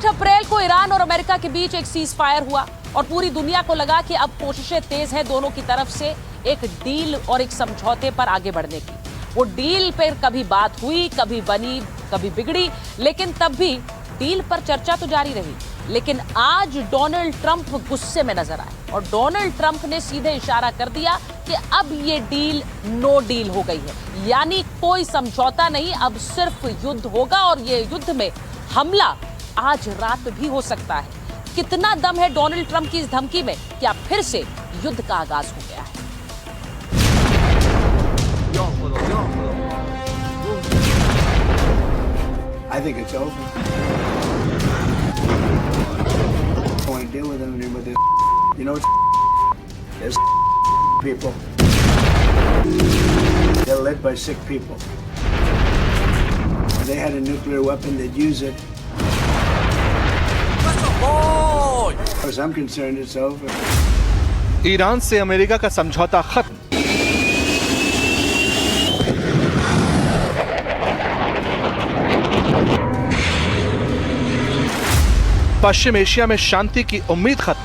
8 अप्रैल को ईरान और अमेरिका के बीच एक सीज फायर हुआ और पूरी दुनिया को लगा कि अब कोशिशें तेज हैं दोनों की तरफ से एक डील और एक समझौते पर आगे बढ़ने की। वो डील पर कभी बात हुई, कभी बनी, कभी बिगड़ी, लेकिन तब भी डील पर चर्चा तो जारी रही। लेकिन आज डोनाल्ड ट्रंप गुस्से में नजर आए और डोनाल्ड ट्रंप ने सीधे इशारा कर दिया कि अब ये डील नो डील हो गई है, यानी कोई समझौता नहीं, अब सिर्फ युद्ध होगा और ये युद्ध में हमला आज रात भी हो सकता है। कितना दम है डोनाल्ड ट्रंप की इस धमकी में? क्या फिर से युद्ध का आगाज हो गया है? I think it's over. I want to deal with them anymore. You know, there's people. They're led by sick people. If they had a nuclear weapon, they'd use it. As far as I'm concerned, it's over. Iran से America का समझौता खत्म। पश्चिम Asia में शांति की उम्मीद खत्म।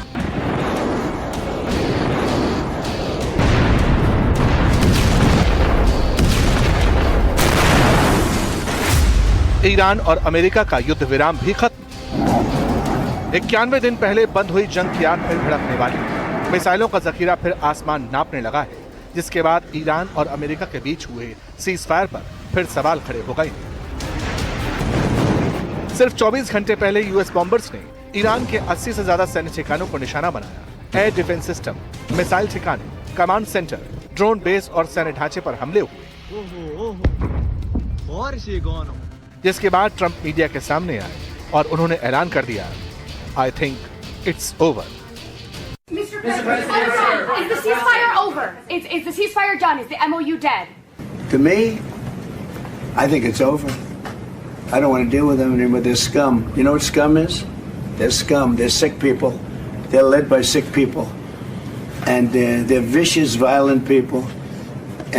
Iran और America का युद्ध विराम भी खत्म। 91 दिन पहले बंद हुई जंग की आग फिर भड़कने वाली। मिसाइलों का जखीरा फिर आसमान नापने लगा है, जिसके बाद ईरान और अमेरिका के बीच हुए सीज फायर पर फिर सवाल खड़े हो गए। सिर्फ 24 घंटे पहले यूएस बॉम्बर्स ने ईरान के 80 से ज्यादा सैन्य ठिकानों को निशाना बनाया। एयर डिफेंस सिस्टम, मिसाइल ठिकाने, कमांड सेंटर, ड्रोन बेस और सैन्य ढांचे पर हमले हुए, जिसके बाद ट्रंप मीडिया के सामने आए और उन्होंने ऐलान कर दिया, I think it's over. Mr. President, is the ceasefire over? Is the ceasefire done? Is the MOU dead? To me, I think it's over. I don't want to deal with them anymore. They're scum. You know what scum is? They're scum. They're sick people. They're led by sick people. And they're vicious, violent people.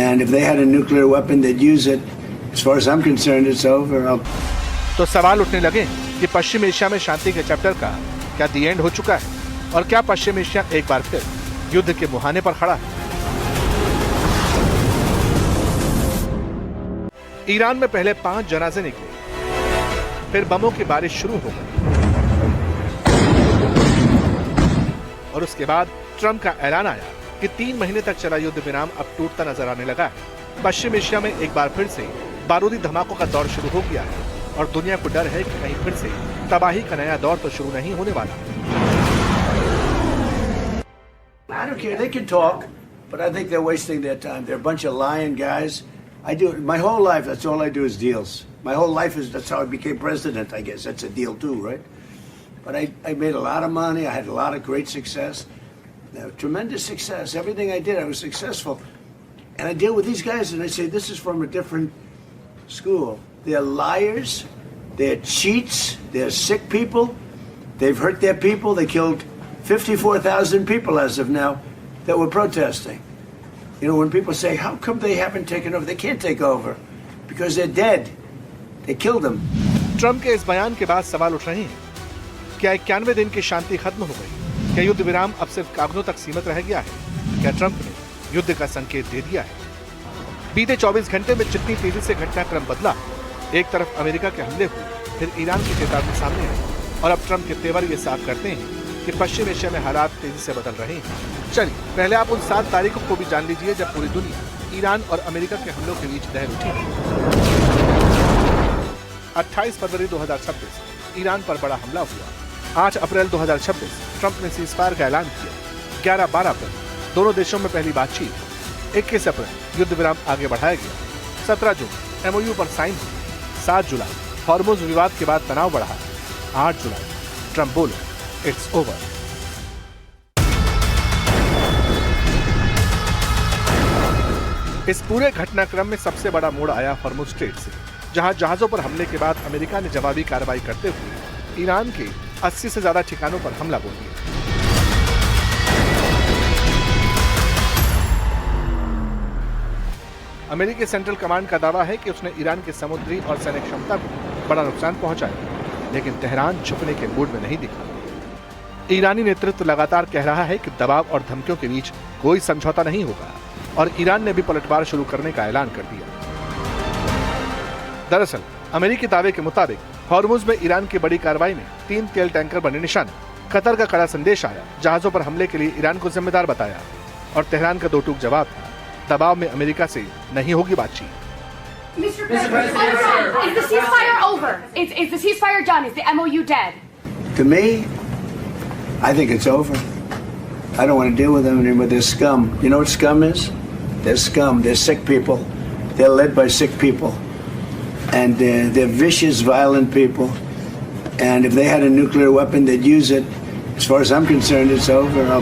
And if they had a nuclear weapon, they'd use it. As far as I'm concerned, it's over. तो सवाल उठने लगे कि पश्चिम Asia में शांति के chapter का क्या दी and हो चुका है और क्या पश्चिम एशिया एक बार फिर युद्ध के मुहाने पर खड़ा है। ईरान में पहले 5 जनाजे निकले, फिर बमों की बारिश शुरू हो गई और उसके बाद ट्रंप का ऐलान आया कि 3 महीने तक चला युद्ध विराम अब टूटता नजर आने लगा है। पश्चिम एशिया में एक बार फिर से बारूदी धमाकों का दौर शुरू हो गया है और दुनिया को डर है कि कहीं फिर से तबाही का नया दौर तो शुरू नहीं होने वाला। I don't care. They can talk, but I think they're wasting their time. They're a bunch of lying guys. I do my whole life. That's all I do is deals. My whole life is that's how I became president. I guess that's a deal too, right? But I made a lot of money. I had a lot of great success, tremendous success. Everything I did, I was successful. And I deal with these guys, and I say this is from a different school. They're liars. They're cheats. They're sick people. They've hurt their people. They killed 54,000 people as of now that were protesting. You know, when people say, how come they haven't taken over? They can't take over because they're dead. They killed them. Trump के इस बयान के बाद सवाल उठ रहे हैं। क्या 91 दिन की शांति खत्म हो गई? क्या युद्ध विराम अब सिर्फ कागजों तक सीमित रह गया है? क्या ट्रंप ने युद्ध का संकेत दे दिया है? बीते 24 घंटे में जितनी तेजी से घटनाक्रम बदला, एक तरफ अमेरिका के हमले हुए, फिर ईरान की चेतावनी सामने आई और अब ट्रंप के तेवर ये साफ करते हैं कि पश्चिम एशिया में हालात तेजी से बदल रहे हैं। चलिए पहले आप उन 7 तारीखों को भी जान लीजिए जब पूरी दुनिया ईरान और अमेरिका के हमलों के बीच दहल उठी। 28 फरवरी 2026 ईरान पर बड़ा हमला हुआ। 8 अप्रैल 2026 ट्रंप ने सीजफायर का ऐलान किया। 11-12 अप्रैल दोनों देशों में पहली बातचीत। 21 अप्रैल युद्ध विराम आगे बढ़ाया गया। 17 जून एमओयू पर साइन हुई। 7 जुलाई हॉर्मुज विवाद के बाद तनाव बढ़ा। 8 जुलाई ट्रंप बोले, इट्स ओवर। इस पूरे घटनाक्रम में सबसे बड़ा मोड़ आया हॉर्मुज स्ट्रेट से, जहां जहाजों पर हमले के बाद अमेरिका ने जवाबी कार्रवाई करते हुए ईरान के 80 से ज्यादा ठिकानों पर हमला बोल दिया। अमेरिकी सेंट्रल कमांड का दावा है कि उसने ईरान की समुद्री और सैन्य क्षमता को बड़ा नुकसान पहुंचाया। लेकिन तेहरान झुकने के मूड में नहीं दिखा। ईरानी नेतृत्व लगातार कह रहा है कि दबाव और धमकियों के बीच कोई समझौता नहीं होगा और ईरान ने भी पलटवार शुरू करने का ऐलान कर दिया। दरअसल अमेरिकी दावे के मुताबिक हॉर्मुज में ईरान की बड़ी कार्रवाई में 3 तेल टैंकर बने निशाने। कतर का कड़ा संदेश आया, जहाजों पर हमले के लिए ईरान को जिम्मेदार बताया और तेहरान का दो टूक जवाब था, दबाव में अमेरिका से नहीं होगी बातचीत। Mr. President, is the ceasefire over? Is the ceasefire done? Is the MOU dead? To me, I think it's over. I don't want to deal with them anymore. They're scum. You know what scum is? They're scum. They're sick people. They're led by sick people. And they're vicious, violent people. And if they had a nuclear weapon, they'd use it. As far as I'm concerned, it's over.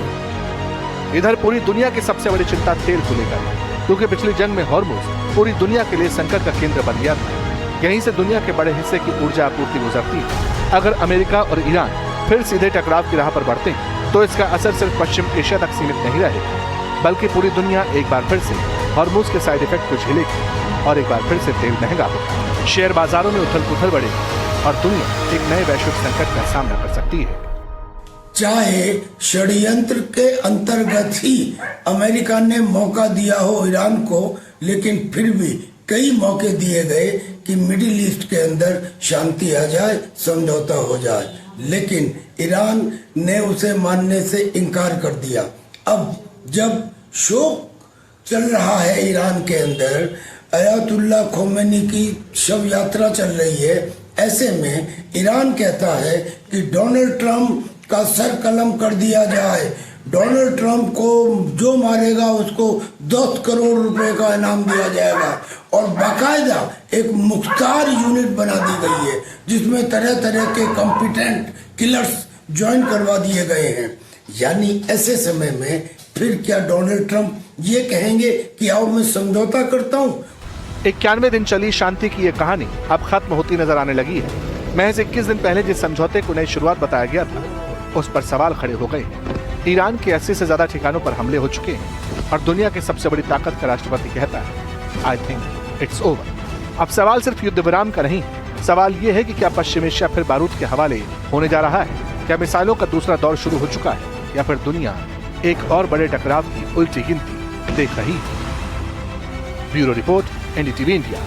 इधर पूरी दुनिया की सबसे बड़ी चिंता तेल को लेकर है, क्योंकि पिछली जंग में हॉर्मुज पूरी दुनिया के लिए संकट का केंद्र बन गया था। यहीं से दुनिया के बड़े हिस्से की ऊर्जा आपूर्ति गुजरती है। अगर अमेरिका और ईरान फिर सीधे टकराव की राह पर बढ़ते हैं, तो इसका असर सिर्फ पश्चिम एशिया तक सीमित नहीं रहेगा, बल्कि पूरी दुनिया एक बार फिर से हॉर्मुज के साइड इफेक्ट को झेलेगी और एक बार फिर से तेल महंगा होगा। शेयर बाजारों में उथल-पुथल बढ़ेगी और दुनिया एक नए वैश्विक संकट का सामना कर सकती है। चाहे षड्यंत्र के अंतर्गत ही अमेरिका ने मौका दिया हो ईरान को, लेकिन फिर भी कई मौके दिए गए कि मिडिल ईस्ट के अंदर शांति आ जाए, समझौता हो जाए, लेकिन ईरान ने उसे मानने से इनकार कर दिया। अब जब शोक चल रहा है ईरान के अंदर, अयातुल्लाह खोमेनी की शव यात्रा चल रही है, ऐसे में ईरान कहता है कि डोनाल्ड ट्रंप का सर कलम कर दिया जाए, डोनाल्ड ट्रंप को जो मारेगा उसको 10 करोड़ रुपए का इनाम दिया जाएगा और बाकायदा एक मुख्तार यूनिट बना दी गई है जिसमें तरह तरह के कॉम्पिटेंट किलर्स ज्वाइन करवा दिए गए हैं। यानी ऐसे समय में फिर क्या डोनाल्ड ट्रंप ये कहेंगे कि आओ मैं समझौता करता हूँ। 91 दिन चली शांति की ये कहानी अब खत्म होती नजर आने लगी है। महज 21 दिन पहले जिस समझौते को नई शुरुआत बताया गया था, उस पर सवाल खड़े हो गए। ईरान के 80 से ज्यादा ठिकानों पर हमले हो चुके हैं और दुनिया की सबसे बड़ी ताकत का राष्ट्रपति कहता है, आई थिंक इट्स ओवर। अब सवाल सिर्फ युद्ध विराम का नहीं, सवाल ये है कि क्या पश्चिम एशिया फिर बारूद के हवाले होने जा रहा है? क्या मिसाइलों का दूसरा दौर शुरू हो चुका है या फिर दुनिया एक और बड़े टकराव की उल्टी गिनती देख रही है? Bureau report, NDTV India.